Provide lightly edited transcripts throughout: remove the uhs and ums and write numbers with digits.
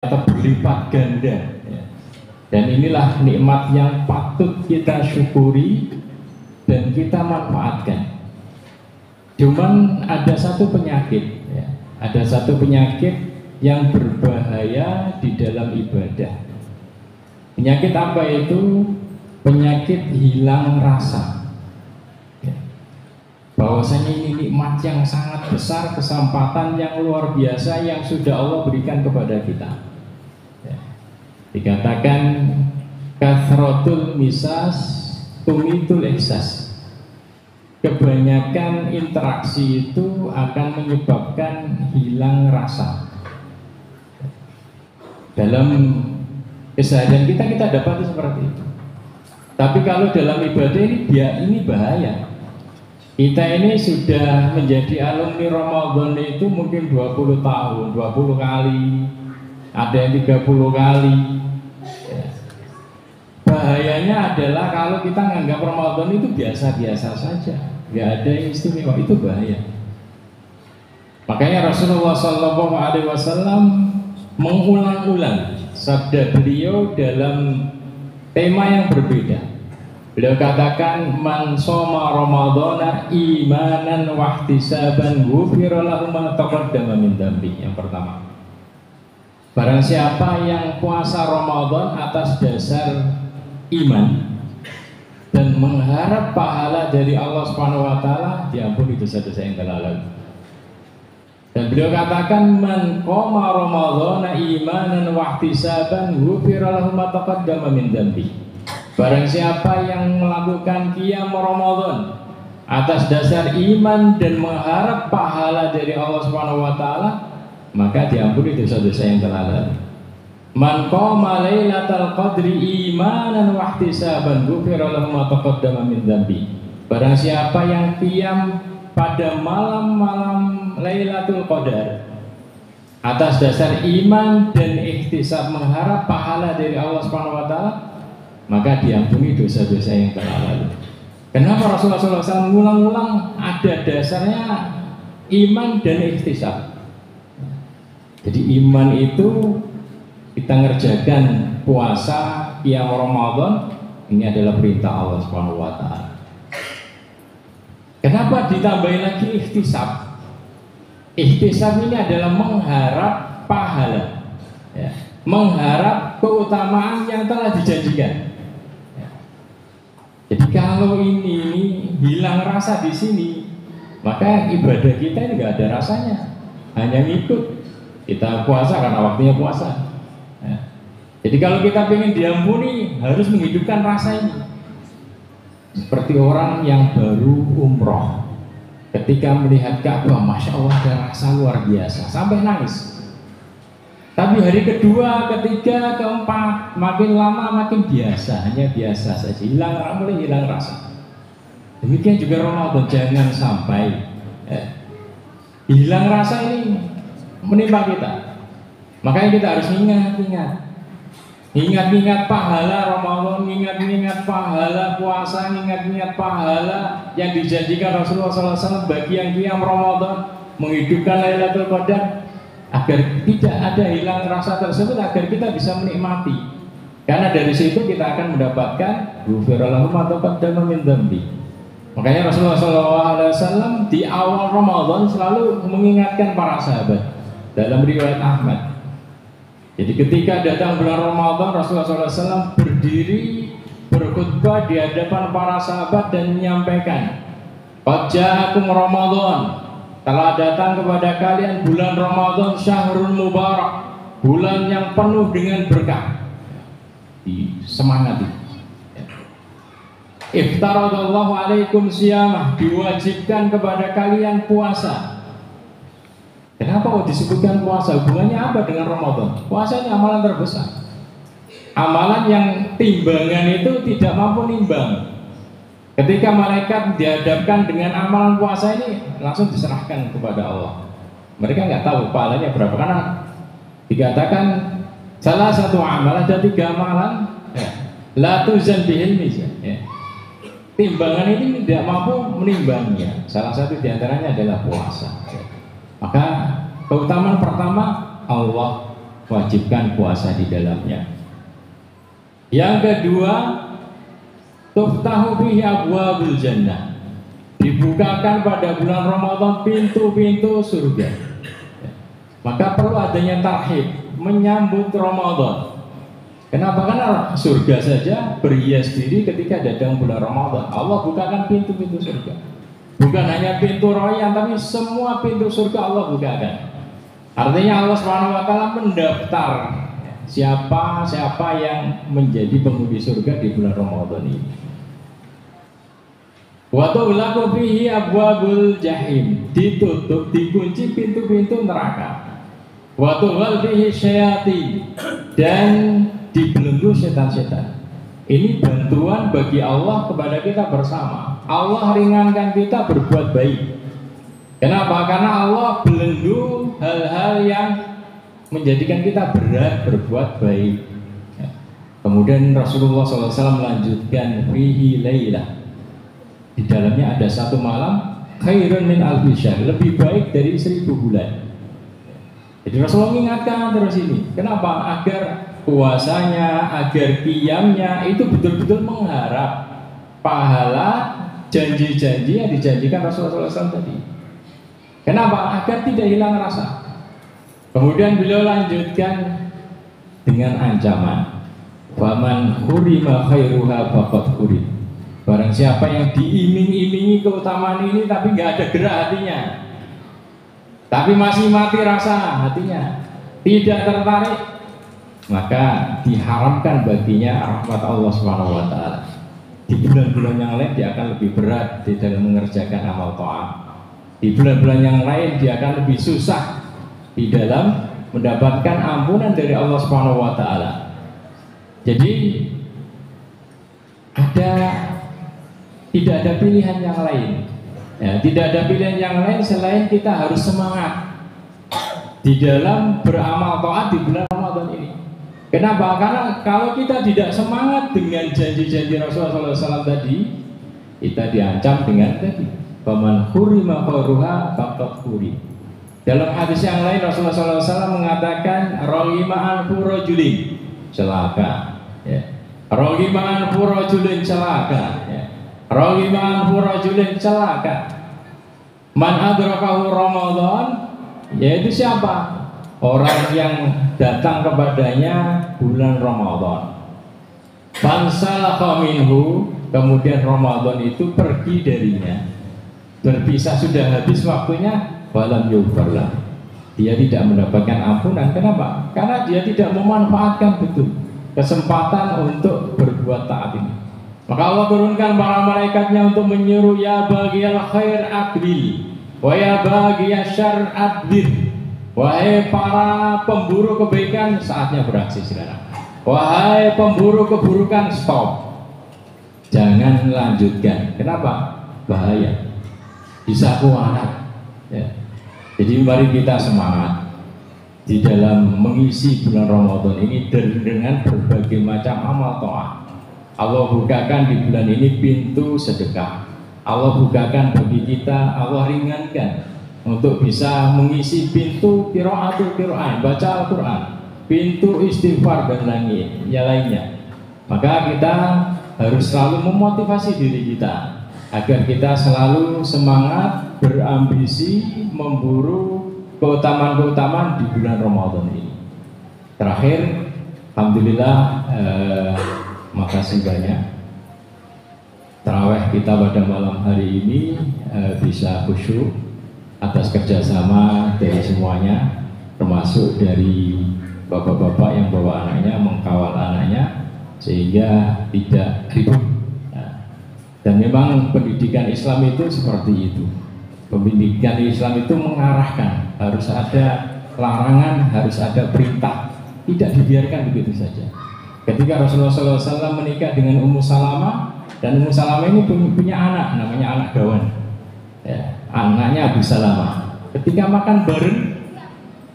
atau berlipat ganda ya. Dan inilah nikmat yang patut kita syukuri dan kita manfaatkan. Cuman ada satu penyakit ya. Ada satu penyakit yang berbahaya di dalam ibadah. Penyakit apa itu? Penyakit hilang rasa ya. Bahwasanya ini nikmat yang sangat besar, kesempatan yang luar biasa yang sudah Allah berikan kepada kita. Dikatakan kathratul misas tumitul ihsas. Kebanyakan interaksi itu akan menyebabkan hilang rasa. Dalam keseharian kita dapat seperti itu. Tapi kalau dalam ibadah ini bahaya. Kita ini sudah menjadi alumni Ramadan itu mungkin 20 tahun, 20 kali, ada yang 30 kali. Bahayanya adalah kalau kita menganggap Ramadan itu biasa-biasa saja, nggak ada yang istimewa, itu bahaya. Makanya Rasulullah SAW mengulang-ulang sabda beliau dalam tema yang berbeda. Beliau katakan, man shoma Ramadhana imanan wahtisaban ghufira lahu ma taqaddama min dzambi. Yang pertama, barang siapa yang puasa Ramadan atas dasar iman dan mengharap pahala dari Allah Subhanahu wa taala, diampuni dosa-dosa yang telah lalu. Dan beliau katakan, man qama ramadhana imanan wa ihtisaban ghufira lahu ma taqaddama min dzambi. Barang siapa yang melakukan qiyam Ramadan atas dasar iman dan mengharap pahala dari Allah Subhanahu wa taala, maka diampuni dosa-dosa yang telah lalu. Man qama lailatal qadri imanan wa ihtisaban ghufira lahu ma taqaddama min dzambi. Barang siapa yang qiyam pada malam-malam Lailatul Qadar atas dasar iman dan ihtisab mengharap pahala dari Allah Subhanahu wa taala, maka diampuni dosa-dosa yang telah lalu. Kenapa Rasulullah SAW mengulang-ulang? Ada dasarnya iman dan ihtisab. Jadi iman itu kita ngerjakan puasa qiyam Ramadan, ini adalah perintah Allah Subhanahu wa taala. Kenapa ditambahin lagi ihtisab? Ihtisab ini adalah mengharap pahala ya, mengharap keutamaan yang telah dijanjikan ya. Jadi kalau ini hilang rasa di sini, maka ibadah kita ini nggak ada rasanya, hanya ngikut. Kita puasa karena waktunya puasa ya. Jadi kalau kita ingin diampuni, harus menghidupkan rasa ini. Seperti orang yang baru umroh, ketika melihat Ka'bah, Masya Allah ada rasa luar biasa, sampai nangis. Tapi hari kedua, ketiga, keempat, makin lama makin biasa, hanya biasa saja, mulai hilang rasa. Demikian juga Ramadan, jangan sampai hilang rasa ini menimpa kita. Makanya kita harus ingat pahala Ramadan, ingat pahala puasa, ingat pahala yang dijanjikan Rasulullah SAW bagi yang qiyam Ramadan, menghidupkan Lailatul Qadar, agar tidak ada hilang rasa tersebut, agar kita bisa menikmati. Karena dari situ kita akan mendapatkan ghufira lahu ma taqaddama min dzambi. Makanya Rasulullah SAW di awal Ramadan selalu mengingatkan para sahabat dalam riwayat Ahmad. Jadi ketika datang bulan Ramadan, Rasulullah SAW berdiri berkhutbah di hadapan para sahabat dan menyampaikan, qad ja'akum Ramadan, telah datang kepada kalian bulan Ramadan, syahrul mubarak, bulan yang penuh dengan berkah. Disemangati. Iftaradallahu alaikum siyamah, diwajibkan kepada kalian puasa. Kenapa kok disebutkan puasa? Hubungannya apa dengan Ramadan? Puasa ini amalan terbesar, amalan yang timbangan itu tidak mampu nimbang. Ketika malaikat dihadapkan dengan amalan puasa ini, langsung diserahkan kepada Allah. Mereka nggak tahu pahalanya berapa, karena dikatakan salah satu amalan, ada 3 amalan la tuzan bihil mizan ya. Timbangan ini tidak mampu menimbangnya. Salah satu diantaranya adalah puasa. Maka keutamaan pertama, Allah wajibkan puasa di dalamnya. Yang kedua, tuftahu fihi abwabul jannah, dibukakan pada bulan Ramadan pintu-pintu surga. Maka perlu adanya tarhib, menyambut Ramadan. Kenapa? Karena surga saja berhias diri ketika datang bulan Ramadan. Allah bukakan pintu-pintu surga. Bukan hanya pintu royan, tapi semua pintu surga Allah bukakan. Artinya Allah SWT mendaftar siapa yang menjadi penghuni surga di bulan Ramadan ini. Wa tughlaqu fihi abwabul jahim, ditutup, dikunci pintu-pintu neraka. Wa tughal fihi syayatin, dan dibelenggu setan-setan. Ini bantuan bagi Allah kepada kita bersama. Allah ringankan kita berbuat baik. Kenapa? Karena Allah belenggu hal-hal yang menjadikan kita berat berbuat baik. Kemudian Rasulullah SAW melanjutkan fihi lailah, di dalamnya ada satu malam khairun min alfi syahr, lebih baik dari 1000 bulan. Jadi Rasulullah mengingatkan terus ini. Kenapa? Agar puasanya, agar qiyamnya itu betul-betul mengharap pahala janji-janji yang dijanjikan Rasulullah SAW tadi. Kenapa? Agar tidak hilang rasa. Kemudian beliau lanjutkan dengan ancaman, faman hurima khairuha faqad hurim. Barang siapa yang diiming-imingi keutamaan ini tapi nggak ada gerak hatinya, tapi masih mati rasa hatinya, tidak tertarik, maka diharamkan baginya rahmat Allah Subhanahu wa taala. Di bulan-bulan yang lain dia akan lebih berat di dalam mengerjakan amal taat. Di bulan-bulan yang lain dia akan lebih susah di dalam mendapatkan ampunan dari Allah Subhanahu wa taala. Jadi tidak ada pilihan yang lain. Ya, tidak ada pilihan yang lain selain kita harus semangat di dalam beramal taat di bulan Ramadan ini. Kenapa? Karena kalau kita tidak semangat dengan janji-janji Rasulullah SAW tadi, kita diancam dengan tadi, faman hurima khairuha faqad hurim. Dalam hadis yang lain Rasulullah SAW mengatakan rohima anfu rajulin, celaka, ya. Rohima anfu rajulin, celaka, ya. Rohima anfu rajulin, celaka. Man adrakahu Ramadan, yaitu siapa? Orang yang datang kepadanya bulan Ramadan. Fansalakha minhu, kemudian Ramadan itu pergi darinya, berpisah, sudah habis waktunya, walam yughfarlah, dia tidak mendapatkan ampunan. Kenapa? Karena dia tidak memanfaatkan betul kesempatan untuk berbuat taat ini. Maka Allah turunkan para malaikatnya untuk menyuruh, ya baghiyal khair aqbil wa ya baghiyasy syarr adbir. Wahai para pemburu kebaikan, saatnya beraksi sekarang. Wahai pemburu keburukan, stop, jangan lanjutkan. Kenapa? Bahaya, bisa kualat, ya. Jadi mari kita semangat di dalam mengisi bulan Ramadan ini dengan berbagai macam amal taat. Allah bukakan di bulan ini pintu sedekah. Allah bukakan bagi kita, Allah ringankan untuk bisa mengisi pintu qiraatul Quran, baca Al-Quran, pintu istighfar dan lainnya. Maka kita harus selalu memotivasi diri kita agar kita selalu semangat, berambisi, memburu keutamaan-keutamaan di bulan Ramadan ini. Terakhir, alhamdulillah, makasih banyak. Tarawih kita pada malam hari ini bisa khusyuk atas kerjasama dari semuanya, termasuk dari bapak-bapak yang bawa anaknya, mengkawal anaknya, sehingga tidak ribut. Dan memang pendidikan Islam itu seperti itu. Pendidikan Islam itu mengarahkan, harus ada larangan, harus ada perintah, tidak dibiarkan begitu saja. Ketika Rasulullah SAW menikah dengan Ummu Salamah, dan Ummu Salamah ini punya anak, namanya anak gawan, ya, anaknya Abu Salamah. Ketika makan bareng,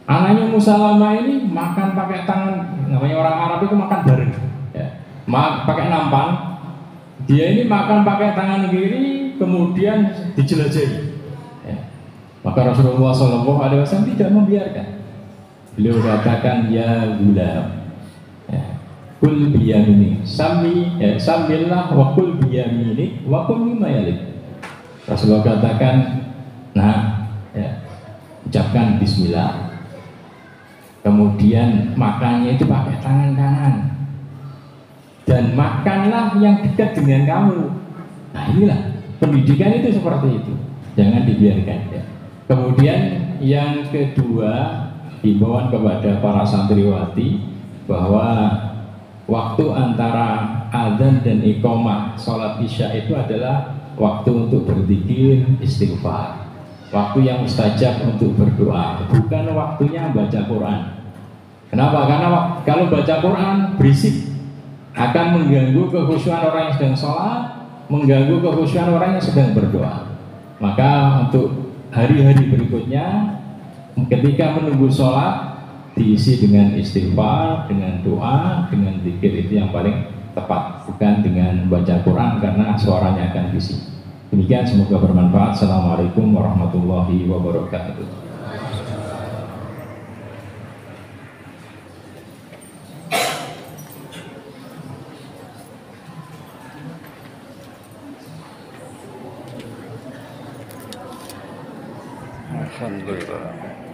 anaknya Ummu Salamah ini makan pakai tangan, namanya orang Arab itu makan bareng, ya, pakai nampan. Dia ini makan pakai tangan kiri, kemudian dijelajahi. Ya. Maka Rasulullah SAW tidak membiarkan. Beliau katakan ya gulam, ya, kul biyamini, sambillah wa kul biyamini wa kul mimma yalik. Rasulullah katakan, nah, ya, ucapkan bismillah, kemudian makannya itu pakai tangan kanan, dan makanlah yang dekat dengan kamu. Nah inilah pendidikan itu seperti itu, jangan dibiarkan ya. Kemudian yang kedua, himbauan kepada para santriwati bahwa waktu antara adzan dan iqamah sholat isya itu adalah waktu untuk berzikir, istighfar, waktu yang mustajab untuk berdoa, bukan waktunya baca Quran. Kenapa? Karena kalau baca Quran berisik, akan mengganggu kekhusyuan orang yang sedang sholat, mengganggu kekhusyuan orang yang sedang berdoa. Maka untuk hari-hari berikutnya, ketika menunggu sholat, diisi dengan istighfar, dengan doa, dengan zikir, itu yang paling tepat, bukan dengan baca Quran karena suaranya akan bising. Demikian, semoga bermanfaat. Assalamualaikum warahmatullahi wabarakatuh. Alhamdulillah.